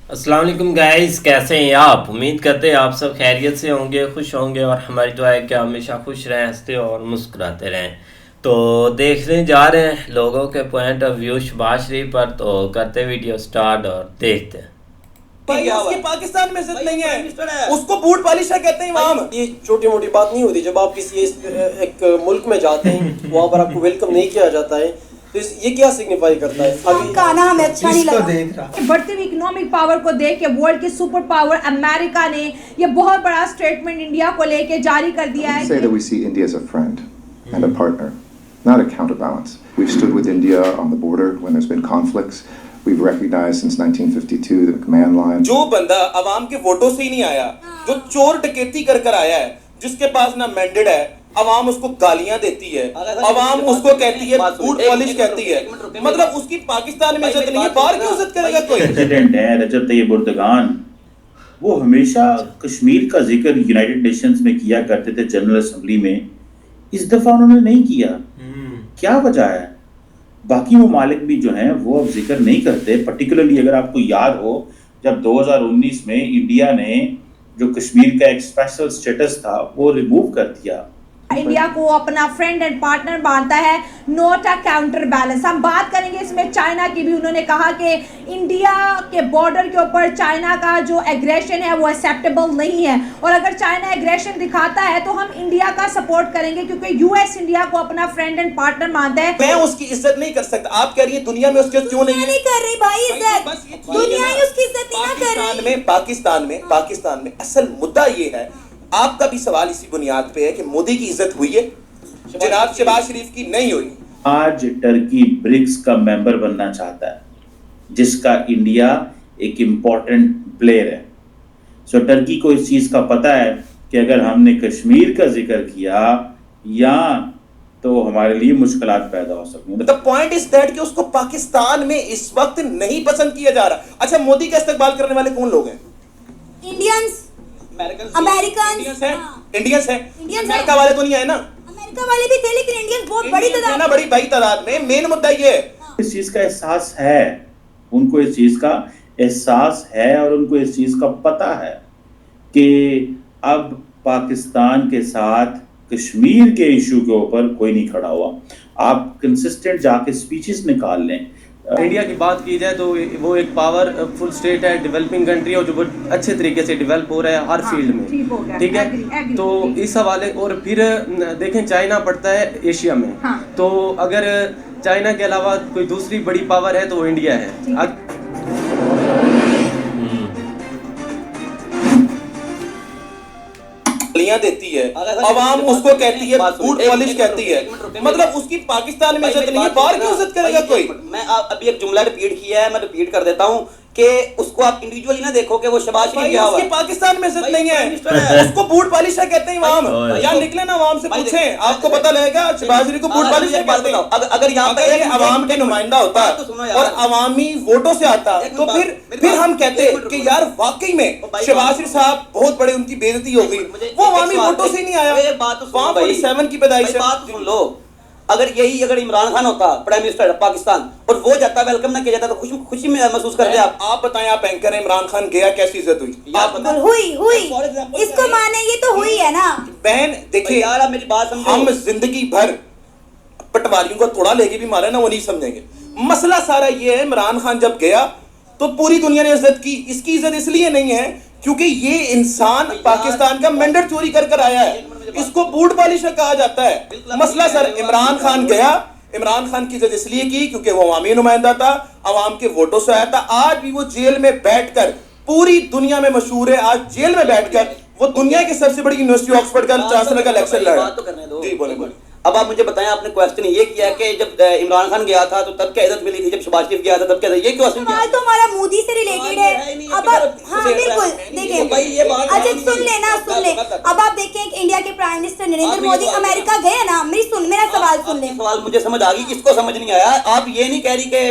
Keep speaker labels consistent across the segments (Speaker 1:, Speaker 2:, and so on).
Speaker 1: अस्सलाम वालेकुम गाइस, कैसे हैं आप? उम्मीद करते हैं आप सब खैरियत से होंगे, खुश होंगे और हमारी दुआ है कि हमेशा खुश रहें, हंसते और मुस्कुराते रहें। तो देखने जा रहे हैं लोगों के पॉइंट ऑफ व्यू शहबाज शरीफ पर। तो करते वीडियो स्टार्ट और देखते हैं।
Speaker 2: भाई उसकी पाकिस्तान में इज्जत नहीं है, उसको बूट पालिशा कहते हैं इमाम।
Speaker 3: ये छोटी मोटी बात नहीं होती। जब आप किसी एक मुल्क में जाते हैं वहाँ पर आपको वेलकम नहीं किया जाता है, तो ये क्या सिग्निफाई करता है? अभी
Speaker 4: गाना हमें अच्छा नहीं लगा। बढ़ती हुई इकोनॉमिक पावर को देख के वर्ल्ड की सुपर पावर अमेरिका ने ये बहुत बड़ा स्टेटमेंट इंडिया को लेके जारी कर दिया है।
Speaker 5: Say that we see India as a friend and a partner, not a counterbalance. We've stood with India on the border when there's been conflicts. We've recognized since 1952 the command line.
Speaker 2: जो बंदा अवाम के वोटों से ही नहीं आया, जो चोर डकैती कर कर आया है, जिसके पास ना मैंडेट है, अवाम उसको गालियां देती है, अवाम उसको कहती है बूट पॉलिश कहती है, मतलब उसकी पाकिस्तान में इज्जत नहीं है, बाहर की इज्जत करेगा कोई?
Speaker 6: प्रेसिडेंट है रजब तैयब एर्दोगान, वो हमेशा कश्मीर का जिक्र यूनाइटेड नेशंस में किया करते थे जनरल असेंबली में। इस दफा उन्होंने नहीं किया। क्या वजह है? बाकी ममालिक भी जो हैं वो अब जिक्र नहीं करते। पर्टिकुलरली अगर आपको याद हो, जब 2019 में इंडिया ने जो कश्मीर का एक स्पेशल स्टेटस था वो रिमूव कर दिया।
Speaker 4: इंडिया को अपना फ्रेंड एंड पार्टनर मानता है, नॉट अ काउंटर बैलेंस। हम बात करेंगे इसमें चाइना की भी। उन्होंने कहा कि इंडिया के बॉर्डर के ऊपर चाइना का जो एग्रेशन है वो एक्सेप्टेबल नहीं है, और अगर चाइना एग्रेशन दिखाता है तो हम इंडिया का सपोर्ट करेंगे, क्योंकि यूएस इंडिया को अपना फ्रेंड एंड पार्टनर मानता है।
Speaker 2: मैं उसकी इज्जत नहीं कर सकता। आप कह रही है दुनिया में उसकी इज्जत क्यों नहीं है?
Speaker 4: नहीं कर रही भाई इज्जत, दुनिया ही उसकी इज्जत नहीं कर रही।
Speaker 2: पाकिस्तान में असल मुद्दा ये है। आपका भी सवाल इसी बुनियाद पे है कि मोदी की इज्जत हुई है, जनाब शहबाज शरीफ की नहीं हुई।
Speaker 6: आज टर्की ब्रिक्स का मेंबर बनना चाहता है, जिसका इंडिया एक इम्पोर्टेंट प्लेयर है। सो टर्की को इस चीज का पता है कि अगर हमने कश्मीर का जिक्र किया या तो हमारे लिए मुश्किलात पैदा हो सकती हैं।
Speaker 2: द पॉइंट इज दैट कि उसको पाकिस्तान में इस वक्त नहीं पसंद किया जा रहा। अच्छा, मोदी का इस्तेमाल करने वाले कौन लोग हैं?
Speaker 4: इंडियंस,
Speaker 2: इंडियंस है। अमेरिका वाले तो नहीं आए ना?
Speaker 4: अमेरिका वाले भी थे, लेकिन इंडियंस बहुत बड़ी तादाद
Speaker 2: में, बड़ी तादाद में। मेन मुद्दा ये है,
Speaker 6: इस चीज का एहसास है, उनको इस चीज का एहसास है और उनको इस चीज का पता है कि अब पाकिस्तान के साथ कश्मीर के इशू के ऊपर कोई नहीं खड़ा हुआ। आप कंसिस्टेंट जाके स्पीचेस निकाल लें।
Speaker 7: इंडिया की बात की जाए तो वो एक पावरफुल स्टेट है, डेवलपिंग कंट्री है, और जो बहुत अच्छे तरीके से डेवलप हो रहा है हर फील्ड में, ठीक है। तो इस हवाले, और फिर देखें चाइना पड़ता है एशिया में, तो अगर चाइना के अलावा कोई दूसरी बड़ी पावर है तो वो इंडिया है।
Speaker 2: देती है, अवाम उसको कहती है बूट पॉलिश कहती है, मतलब उसकी पाकिस्तान में इज्जत नहीं है, बाहर की इज्जत करेगा कोई?
Speaker 8: मैं अभी एक जुमला रिपीट किया है, मैं रिपीट कर देता हूँ कि उसको आप इंडिविजुअली ना देखो कि वो शहबाज शरीफ क्या हुआ।
Speaker 2: उसकी पाकिस्तान में इज्जत नहीं है, उसको बूट पालिशा कहते हैं इमाम। यहाँ निकले ना, अवाम से पूछें, आपको पता लगेगा शहबाज शरीफ को बूट पालिशा कहते हैं। अगर यहाँ पे अवाम के नुमाइंदा होता और अवामी वोटों से आता तो फिर हम कहते कि यार वाकई में शहबाज शरीफ साहब बहुत बड़े, उनकी बेइज्जती हो गई, वो अवामी वोटों से ही नहीं आया। वहाँ 47 की पैदाइश है।
Speaker 8: बात सुन लो, अगर इमरान खान होता प्राइम मिनिस्टर पाकिस्तान और वो जाता, वेलकम ना किया जाता, तो खुशी महसूस करते
Speaker 2: आप बताएं, आप एंकर हैं, इमरान खान गया, कैसी इज्जत हुई?
Speaker 4: हुई इसको माने, ये तो हुई है ना
Speaker 2: बहन। देखिए
Speaker 8: यार, आप मेरी बात समझो।
Speaker 2: हम जिंदगी भर पटवारियों को थोड़ा लेके भी मारे ना, वो नहीं समझेंगे। मसला सारा ये है, इमरान खान जब गया तो पूरी दुनिया ने इज्जत की। इसकी इज्जत इसलिए नहीं है क्योंकि ये इंसान पाकिस्तान का मैंडेट चोरी कर आया है, इसको बूट पॉलिशर कहा जाता है। मसला सर, इमरान खान गया, इमरान खान की इज्जत इसलिए की क्योंकि वो अवामी नुमाइंदा था, अवाम के वोटों से आया था। आज भी वो जेल में बैठकर पूरी दुनिया में मशहूर है। आज जेल में बैठकर वो दुनिया की सबसे बड़ी यूनिवर्सिटी ऑक्सफोर्ड का चांसलर का इलेक्शन लड़ा। जी बोले।
Speaker 8: अब आप मुझे बताएं, आपने क्वेश्चन ये किया कि जब इमरान खान गया था तो तब क्या इज्जत मिली थी, जब शहबाज शरीफ गया था तब क्या था? ये क्वेश्चन
Speaker 4: तो हमारा मोदी से रिलेटेड है। अब हाँ बिल्कुल, देखिए अच्छा सुन ले। अब आप देखें, इंडिया के prime minister Narendra Modi America गए ना। मेरा सवाल सुन ले।
Speaker 8: सवाल मुझे समझ आ गई, किसको समझ नहीं आया। आप ये नहीं कह रही कि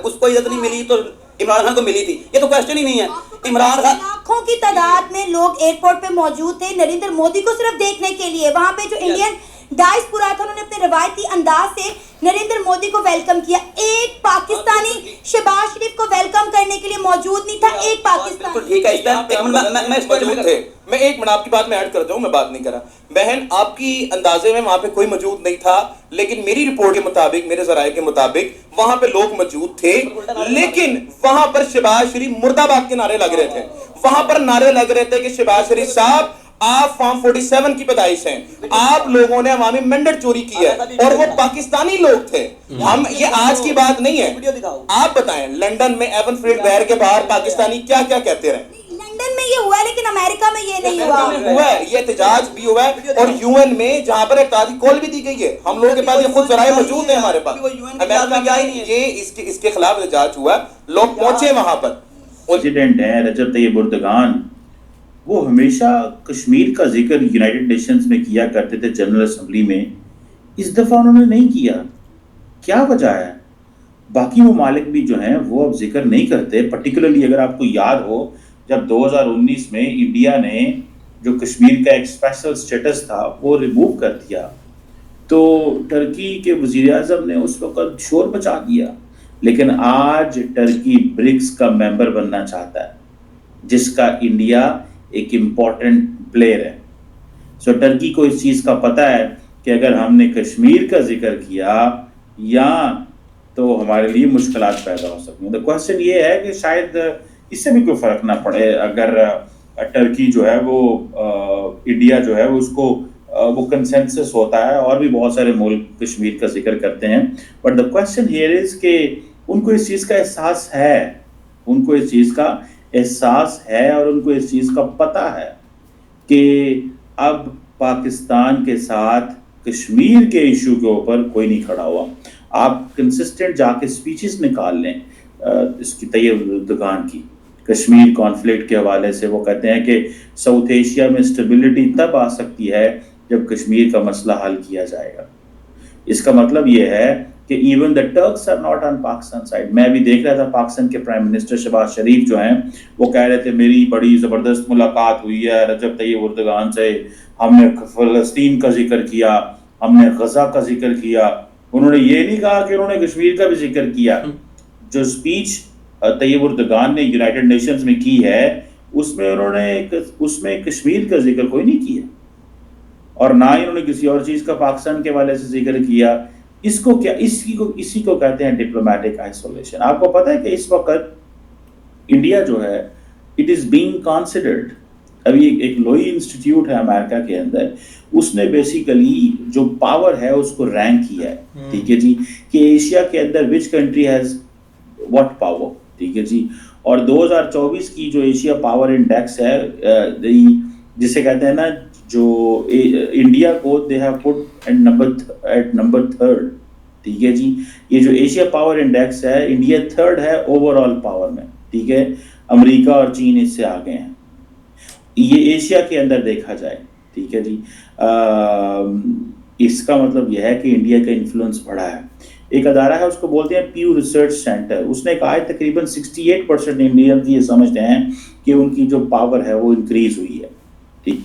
Speaker 8: उसको इज्जत नहीं मिली तो इमरान खान को मिली थी, ये तो क्वेश्चन ही नहीं है। इमरान खान,
Speaker 4: लाखों की तादाद में लोग एयरपोर्ट पे मौजूद थे नरेंद्र मोदी को सिर्फ देखने के लिए। वहाँ पे जो
Speaker 9: डाइस्पोरा था, उन्होंने अपने रवायती अंदाज से नरेंद्र मोदी को वेलकम किया। एक पाकिस्तानी शहबाज शरीफ को वेलकम करने के लिए मौजूद नहीं था, एक पाकिस्तानी।
Speaker 2: ठीक है, इस टाइम मौजूद थे। मैं एक मिनट आपकी बात में ऐड करता हूँ, मैं बात नहीं करा। बहन, आपकी अंदाजे में वहां पे कोई मौजूद नहीं था, लेकिन मेरी रिपोर्ट के मुताबिक, मेरे जराये के मुताबिक वहां पे लोग मौजूद थे, लेकिन वहां पर शहबाज शरीफ मुर्दाबाद के नारे लग रहे थे। वहां पर नारे लग रहे थे कि शहबाज शरीफ साहब आप फॉर्म 47 की पैदाइश हैं, आप लोगों ने अवामी मैंडेट चोरी की है, और वो पाकिस्तानी लोग थे। हम ये आज की बात नहीं है। आप बताएं, लंदन में एवन फ्रीड बैर के बाहर पाकिस्तानी क्या क्या कहते रहे?
Speaker 9: लंदन में ये हुआ है, लेकिन अमेरिका में ये नहीं हुआ
Speaker 2: है। ये एहतजाज भी हुआ है, और यूएन में जहां पर एक ताज़ी कॉल भी दी गई है। हम लोगों के पास ये खुद जराये मौजूद है, हमारे पास। अमेरिका क्या ही नहीं है, ये इसके खिलाफ एहतजाज हुआ, लोग पहुंचे वहां पर।
Speaker 6: प्रेसिडेंट है रजब तैयब एर्दोगान, वो हमेशा कश्मीर का जिक्र यूनाइटेड नेशंस में किया करते थे जनरल असेंबली में। इस दफ़ा उन्होंने नहीं किया, क्या वजह है? बाकी ममालिक भी जो हैं वो अब जिक्र नहीं करते। पर्टिकुलरली अगर आपको याद हो, जब 2019 में इंडिया ने जो कश्मीर का एक स्पेशल स्टेटस था वो रिमूव कर दिया, तो टर्की के वज़ीर आज़म ने उस वक़्त शोर मचा दिया। लेकिन आज टर्की ब्रिक्स का मेंबर बनना चाहता है, जिसका इंडिया एक इम्पॉर्टेंट प्लेयर है। सो टर्की को इस चीज़ का पता है कि अगर हमने कश्मीर का जिक्र किया या तो हमारे लिए मुश्किलात पैदा हो सकती हैं। तो क्वेश्चन ये है कि शायद इससे भी कोई फ़र्क ना पड़े अगर टर्की जो है वो इंडिया जो है उसको वो कंसेंसस होता है, और भी बहुत सारे मुल्क कश्मीर का जिक्र करते हैं। But the question here is कि उनको इस चीज़ का एहसास है, उनको इस चीज़ का एहसास है और उनको इस चीज़ का पता है कि अब पाकिस्तान के साथ कश्मीर के इशू के ऊपर कोई नहीं खड़ा हुआ। आप कंसिस्टेंट जाके स्पीचेस निकाल लें इसकी तैयब एर्दोगान की कश्मीर कॉन्फ्लिक्ट के हवाले से। वो कहते हैं कि साउथ एशिया में स्टेबिलिटी तब आ सकती है जब कश्मीर का मसला हल किया जाएगा। इसका मतलब ये है कि even the Turks are not on Pakistan side. मैं भी देख रहा था पाकिस्तान के प्राइम मिनिस्टर शहबाज शरीफ जो हैं वो कह रहे थे मेरी बड़ी ज़बरदस्त मुलाकात हुई है रजब तैयब एर्दोगान से, हमने फ़लस्तीन का जिक्र किया, हमने गज़ा का जिक्र किया। उन्होंने ये नहीं कहा कि उन्होंने कश्मीर का भी जिक्र किया। जो स्पीच तैयब एर्दोगान ने यूनाइटेड नेशंस में की है उसमें कश्मीर का जिक्र कोई नहीं किया, और ना ही उन्होंने किसी और चीज़ का पाकिस्तान के वाले से जिक्र किया। इसको क्या इसी को कहते हैं डिप्लोमेटिक आइसोलेशन। आपको पता है कि इस वक्त इंडिया जो है इट इज़ बीइंग कंसिडर्ड, अभी एक लोई इंस्टीट्यूट है अमेरिका के अंदर, उसने बेसिकली जो पावर है उसको रैंक किया है, ठीक है जी, कि एशिया के अंदर which country has what power, ठीक है जी। और 2024 की जो एशिया पावर इंडेक्स है जिसे कहते हैं ना, जो इंडिया को they have put at number 3, ठीक है जी। ये जो एशिया पावर इंडेक्स है, इंडिया 3rd है ओवरऑल पावर में, ठीक है। अमेरिका और चीन इससे आगे हैं, ये एशिया के अंदर देखा जाए, ठीक है जी। इसका मतलब यह है कि इंडिया का इन्फ्लुएंस बढ़ा है। एक अदारा है उसको बोलते हैं प्यू रिसर्च सेंटर, उसने कहा है तकरीबन 68% इंडियन ये समझते हैं कि उनकी जो पावर है वो इंक्रीज हुई है, ठीक।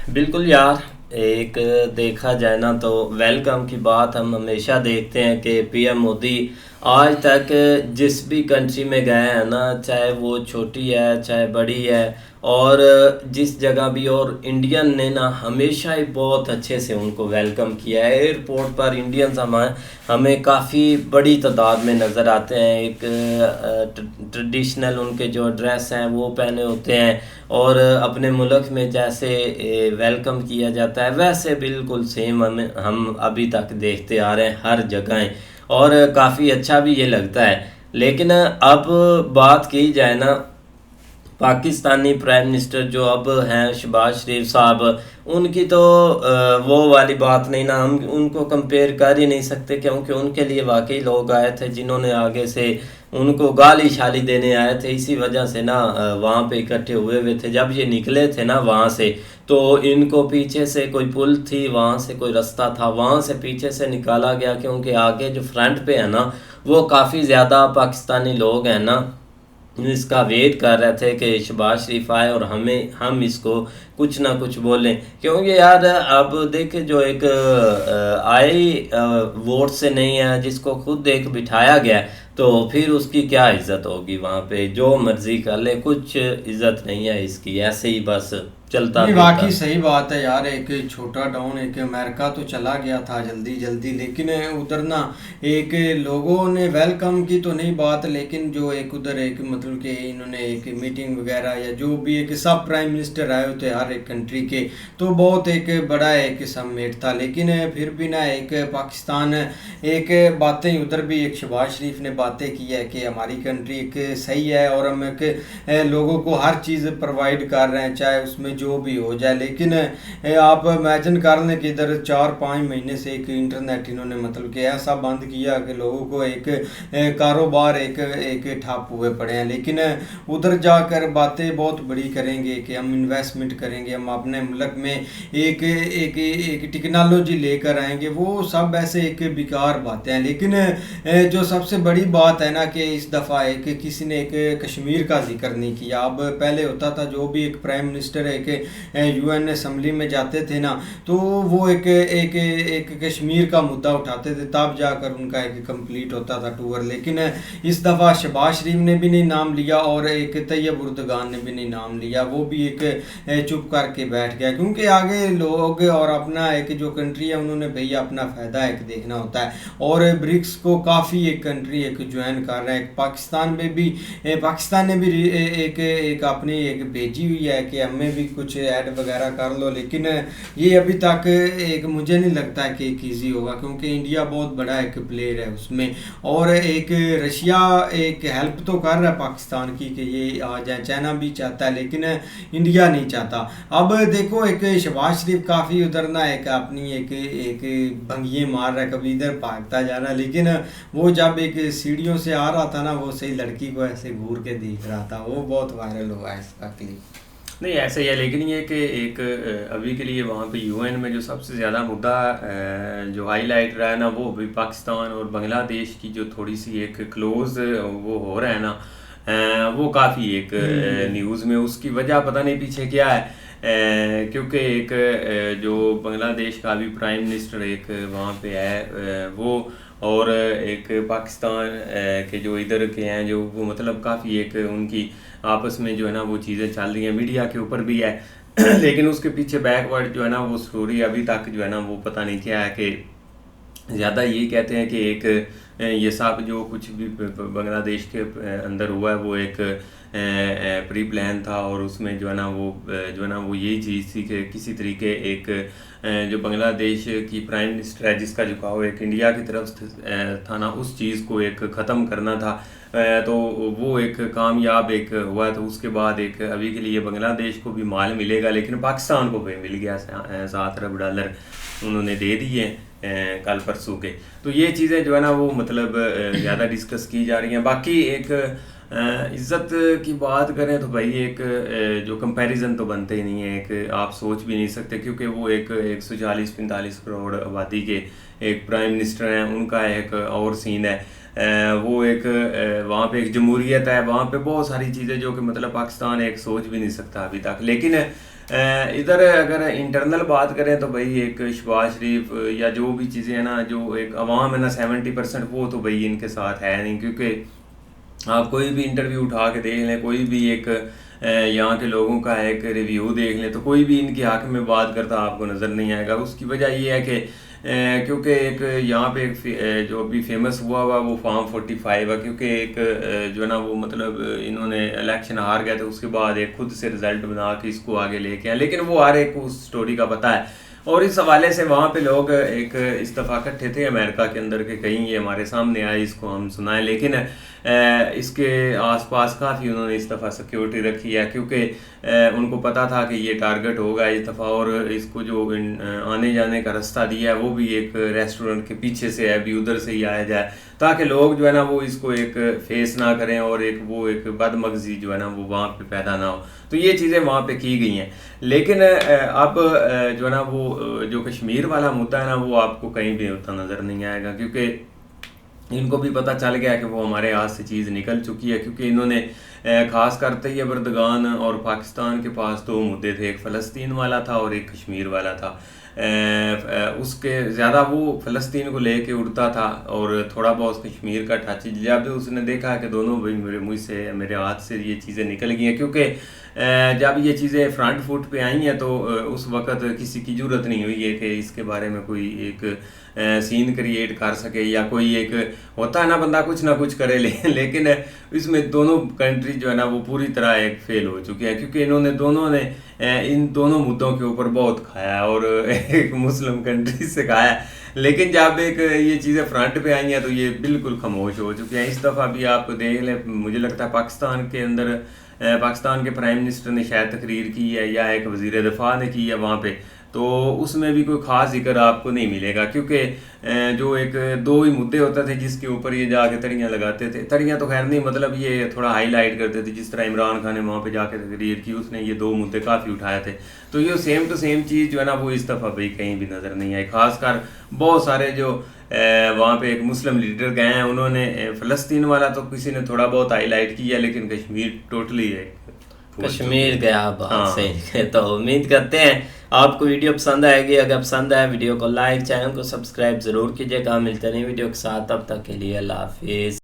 Speaker 1: बिल्कुल यार, एक देखा जाए ना तो वेलकम की बात हम हमेशा देखते हैं कि पीएम मोदी आज तक जिस भी कंट्री में गए हैं ना, चाहे वो छोटी है चाहे बड़ी है, और जिस जगह भी, और इंडियन ने ना हमेशा ही बहुत अच्छे से उनको वेलकम किया है। एयरपोर्ट पर इंडियंस हमें काफ़ी बड़ी तादाद में नज़र आते हैं। एक ट्रेडिशनल उनके जो ड्रेस हैं वो पहने होते हैं, और अपने मुल्क में जैसे वेलकम किया जाता है वैसे बिल्कुल सेम हम अभी तक देखते आ रहे हैं हर जगह, और काफ़ी अच्छा भी ये लगता है। लेकिन अब बात की जाए ना, पाकिस्तानी प्राइम मिनिस्टर जो अब हैं शहबाज शरीफ साहब, उनकी तो वो वाली बात नहीं ना, हम उनको कंपेयर कर ही नहीं सकते, क्योंकि उनके लिए वाकई लोग आए थे जिन्होंने आगे से उनको गाली शाली देने आए थे। इसी वजह से ना वहाँ पे इकट्ठे हुए थे। जब ये निकले थे ना वहाँ से, तो इनको पीछे से कोई पुल थी, वहाँ से कोई रास्ता था, वहाँ से पीछे से निकाला गया, क्योंकि आगे जो फ्रंट पे है ना वो काफ़ी ज़्यादा पाकिस्तानी लोग हैं ना, इसका वेट कर रहे थे कि शहबाज शरीफ आए और हम इसको कुछ ना कुछ बोलें, क्योंकि यार अब देखें जो एक वोट से नहीं है, जिसको खुद एक बिठाया गया, तो फिर उसकी क्या इज्जत होगी वहाँ पे, जो मर्जी कर ले, कुछ इज्जत नहीं है इसकी, ऐसे ही बस चलता
Speaker 10: नहीं, वाकई सही बात है यार। एक छोटा डाउन एक अमेरिका तो चला गया था जल्दी जल्दी, लेकिन उधर ना एक लोगों ने वेलकम की तो नहीं बात, लेकिन जो एक उधर एक मतलब कि इन्होंने एक मीटिंग वगैरह या जो भी एक सब प्राइम मिनिस्टर आए होते हर एक कंट्री के, तो बहुत एक बड़ा एक समेट था। लेकिन फिर भी ना एक पाकिस्तान एक बातें उधर भी एक शहबाज शरीफ ने बातें की है कि हमारी कंट्री एक सही है और हम एक लोगों को हर चीज़ प्रोवाइड कर रहे हैं, चाहे उसमें जो भी हो जाए। लेकिन आप इमेजिन कर लें कि इधर 4-5 महीने से एक इंटरनेट इन्होंने मतलब कि ऐसा बंद किया कि लोगों को एक कारोबार एक ठप हुए पड़े हैं। लेकिन उधर जाकर बातें बहुत बड़ी करेंगे कि हम इन्वेस्टमेंट करेंगे, हम अपने मुल्क में एक टेक्नोलॉजी लेकर आएंगे, वो सब ऐसे एक बेकार बातें हैं। लेकिन जो सबसे बड़ी बात है ना कि इस दफ़ा एक किसी ने एक कश्मीर का जिक्र नहीं किया। अब पहले होता था जो भी एक प्राइम मिनिस्टर एक UN असम्बली में जाते थे ना, तो वो एक कश्मीर का मुद्दा उठाते थे, तब जाकर उनका एक कंप्लीट होता था टूर। लेकिन इस दफ़ा शहबाज शरीफ ने भी नहीं नाम लिया और एक तैयब उर्दगान ने भी नहीं नाम लिया, वो भी एक चुप करके बैठ गया, क्योंकि आगे लोग और अपना एक जो कंट्री है उन्होंने भैया अपना फ़ायदा एक देखना होता है। और ब्रिक्स को काफ़ी एक कंट्री एक ज्वाइन कर रहे हैं। पाकिस्तान ने भी एक अपनी एक भेजी हुई है कि हमें भी कुछ ऐड वगैरह कर लो, लेकिन ये अभी तक एक मुझे नहीं लगता है कि एक ईजी होगा, क्योंकि इंडिया बहुत बड़ा एक प्लेयर है उसमें, और एक रशिया एक हेल्प तो कर रहा है पाकिस्तान की कि ये आ जाए, चाइना भी चाहता है लेकिन इंडिया नहीं चाहता। अब देखो एक शहबाज शरीफ काफ़ी उधर ना एक अपनी एक भंगिए मार रहा है, कभी इधर भागता जा रहा है, लेकिन वो जब एक सीढ़ियों से आ रहा था ना, वो सही लड़की को ऐसे घूर के देख रहा था, वो बहुत वायरल हुआ है इसका क्लिप।
Speaker 11: नहीं ऐसे ही है, लेकिन ये कि एक अभी के लिए वहाँ पे UN में जो सबसे ज़्यादा मुद्दा जो हाईलाइट रहा है ना, वो अभी पाकिस्तान और बांग्लादेश की जो थोड़ी सी एक क्लोज वो हो रहा है ना, वो काफ़ी एक न्यूज़ में, उसकी वजह पता नहीं पीछे क्या है, क्योंकि एक जो बांग्लादेश का अभी प्राइम मिनिस्टर एक वहाँ पे है वो, और एक पाकिस्तान के जो इधर के हैं जो वो मतलब काफ़ी एक उनकी आपस में जो है ना वो चीज़ें चल रही हैं, मीडिया के ऊपर भी है लेकिन उसके पीछे बैकवर्ड जो है ना वो स्टोरी अभी तक जो है ना वो पता नहीं क्या है, कि ज़्यादा ये कहते हैं कि एक ये सब जो कुछ भी बांग्लादेश के अंदर हुआ है वो एक प्री प्लान था, और उसमें जो है ना वो यही चीज़ थी कि किसी तरीके एक जो बांग्लादेश की प्राइम मिनिस्टर है जिसका झुकाव एक इंडिया की तरफ था ना, उस चीज़ को एक ख़त्म करना था, तो वो एक कामयाब एक हुआ। तो उसके बाद एक अभी के लिए बांग्लादेश को भी माल मिलेगा, लेकिन पाकिस्तान को भी मिल गया $7 अरब उन्होंने दे दिए कल परसों के। तो ये चीज़ें जो है ना वो मतलब ज़्यादा डिस्कस की जा रही हैं। बाकी एक इज़्ज़त की बात करें तो भाई एक जो कंपैरिजन तो बनते ही नहीं है, एक आप सोच भी नहीं सकते, क्योंकि वो एक 140-45 करोड़ आबादी के एक प्राइम मिनिस्टर हैं, उनका एक और सीन है, वो एक वहाँ पे एक जमहूरियत है, वहाँ पे बहुत सारी चीज़ें जो कि मतलब पाकिस्तान एक सोच भी नहीं सकता अभी तक। लेकिन इधर अगर इंटरनल बात करें तो भाई एक शहबाज शरीफ या जो भी चीज़ें हैं ना, जो एक अवाम है ना 70% वो तो भाई इनके साथ है नहीं, क्योंकि आप कोई भी इंटरव्यू उठा के देख लें, कोई भी एक यहाँ के लोगों का एक रिव्यू देख लें, तो कोई भी इनके हक़ में बात करता आपको नज़र नहीं आएगा। उसकी वजह ये है कि क्योंकि एक यहाँ पे एक जो अभी फेमस हुआ वो फार्म 45 है, क्योंकि एक जो है ना वो मतलब इन्होंने इलेक्शन हार गए थे, उसके बाद एक खुद से रिज़ल्ट बना के इसको आगे लेके आए, लेकिन वो हर एक उस स्टोरी का पता है। और इस हवाले से वहाँ पे लोग एक इस दफ़ा इकट्ठे थे अमेरिका के अंदर के, कहीं ये हमारे सामने आए, इसको हम सुनाएं, लेकिन इसके आसपास काफ़ी उन्होंने इस दफ़ा सिक्योरिटी रखी है, क्योंकि उनको पता था कि ये टारगेट होगा इस दफ़ा, और इसको जो आने जाने का रास्ता दिया है वो भी एक रेस्टोरेंट के पीछे से है, अभी उधर से ही आया जाए, ताकि लोग जो है ना वो इसको एक फेस ना करें और एक वो एक बदमगजी जो है ना वो वहाँ पे पैदा ना हो। तो ये चीज़ें वहाँ पे की गई हैं। लेकिन अब जो है ना वो जो कश्मीर वाला मुद्दा है ना वो आपको कहीं भी होता नज़र नहीं आएगा, क्योंकि इनको भी पता चल गया कि वो हमारे हाथ से चीज़ निकल चुकी है, क्योंकि इन्होंने ख़ास कर तैयब एर्दोगान और पाकिस्तान के पास दो मुद्दे थे, एक फ़लस्तीन वाला था और एक कश्मीर वाला था। उसके ज़्यादा वो फ़लस्तीन को लेके उड़ता था और थोड़ा बहुत कश्मीर का टच। जब उसने देखा कि दोनों भाई मेरे हाथ से ये चीज़ें निकल गई हैं, क्योंकि जब ये चीज़ें फ्रंट फुट पे आई हैं तो उस वक़्त किसी की ज़रूरत नहीं हुई है कि इसके बारे में कोई एक सीन क्रिएट कर सके, या कोई एक होता है ना बंदा कुछ ना कुछ करे लेकिन इसमें दोनों कंट्री जो है ना वो पूरी तरह एक फेल हो चुकी है, क्योंकि इन्होंने दोनों ने इन दोनों मुद्दों के ऊपर बहुत खाया और एक मुस्लिम कंट्री से खाया। लेकिन जब एक ये चीज़ें फ्रंट पे आई हैं तो ये बिल्कुल खामोश हो चुकी हैं। इस दफ़ा भी आप देख लें, मुझे लगता है पाकिस्तान के अंदर पाकिस्तान के प्राइम मिनिस्टर ने शायद तकरीर की है या एक वज़ीर दिफा ने की है वहाँ पे, तो उसमें भी कोई ख़ास जिक्र आपको नहीं मिलेगा, क्योंकि जो एक दो ही मुद्दे होते थे जिसके ऊपर ये जाके तड़ियाँ लगाते थे। तड़ियाँ तो खैर नहीं, मतलब ये थोड़ा हाईलाइट करते थे, जिस तरह इमरान खान ने वहाँ पे जाके तकरीर की, उसने ये दो मुद्दे काफ़ी उठाए थे। तो ये सेम टू सेम चीज़ जो है ना वो इस दफ़ा भाई कहीं भी नज़र नहीं आई। ख़ासकर बहुत सारे जो वहाँ पे एक मुस्लिम लीडर गए हैं, उन्होंने फ़लस्तीन वाला तो किसी ने थोड़ा बहुत हाईलाइट किया, लेकिन कश्मीर टोटली है,
Speaker 1: कश्मीर गया बात सही। तो उम्मीद करते हैं आपको वीडियो पसंद आएगी। अगर पसंद आए वीडियो को लाइक, चैनल को सब्सक्राइब ज़रूर कीजिएगा। मिलते नहीं वीडियो के साथ, तब तक के लिए अल्लाह हाफिज़।